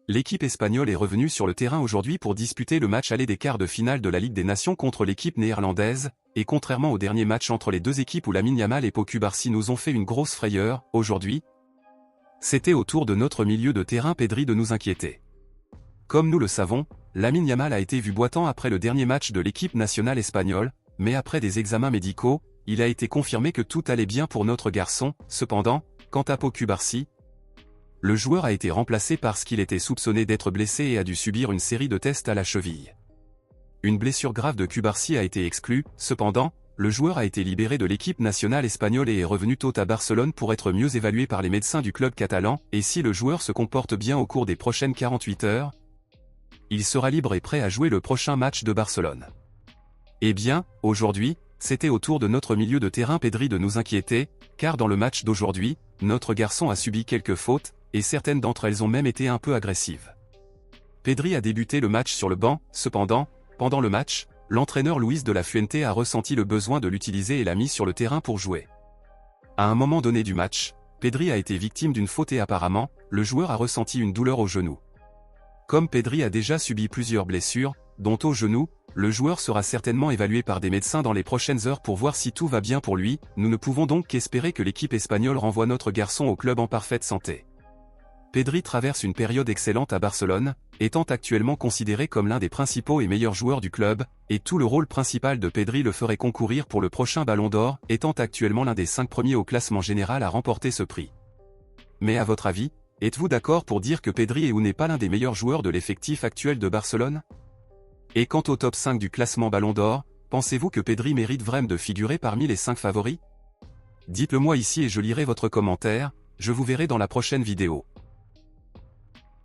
L'équipe espagnole est revenue sur le terrain aujourd'hui pour disputer le match aller des quarts de finale de la Ligue des Nations contre l'équipe néerlandaise, et contrairement au dernier match entre les deux équipes où Lamine Yamal et Pau Cubarsí nous ont fait une grosse frayeur, aujourd'hui, c'était au tour de notre milieu de terrain Pedri de nous inquiéter. Comme nous le savons, Lamine Yamal a été vu boitant après le dernier match de l'équipe nationale espagnole, mais après des examens médicaux, il a été confirmé que tout allait bien pour notre garçon. Cependant, quant à Pau Cubarsí, le joueur a été remplacé parce qu'il était soupçonné d'être blessé et a dû subir une série de tests à la cheville. Une blessure grave de Cubarsí a été exclue. Cependant, le joueur a été libéré de l'équipe nationale espagnole et est revenu tôt à Barcelone pour être mieux évalué par les médecins du club catalan, et si le joueur se comporte bien au cours des prochaines 48 heures, il sera libre et prêt à jouer le prochain match de Barcelone. Eh bien, aujourd'hui, c'était au tour de notre milieu de terrain Pedri de nous inquiéter, car dans le match d'aujourd'hui, notre garçon a subi quelques fautes, et certaines d'entre elles ont même été un peu agressives. Pedri a débuté le match sur le banc. Cependant, pendant le match, l'entraîneur Luis de la Fuente a ressenti le besoin de l'utiliser et l'a mis sur le terrain pour jouer. À un moment donné du match, Pedri a été victime d'une faute et apparemment, le joueur a ressenti une douleur au genou. Comme Pedri a déjà subi plusieurs blessures, dont au genou, le joueur sera certainement évalué par des médecins dans les prochaines heures pour voir si tout va bien pour lui. Nous ne pouvons donc qu'espérer que l'équipe espagnole renvoie notre garçon au club en parfaite santé. Pedri traverse une période excellente à Barcelone, étant actuellement considéré comme l'un des principaux et meilleurs joueurs du club, et tout le rôle principal de Pedri le ferait concourir pour le prochain Ballon d'Or, étant actuellement l'un des 5 premiers au classement général à remporter ce prix. Mais à votre avis, êtes-vous d'accord pour dire que Pedri est ou n'est pas l'un des meilleurs joueurs de l'effectif actuel de Barcelone? Et quant au top 5 du classement Ballon d'Or, pensez-vous que Pedri mérite vraiment de figurer parmi les 5 favoris? Dites-le moi ici et je lirai votre commentaire. Je vous verrai dans la prochaine vidéo.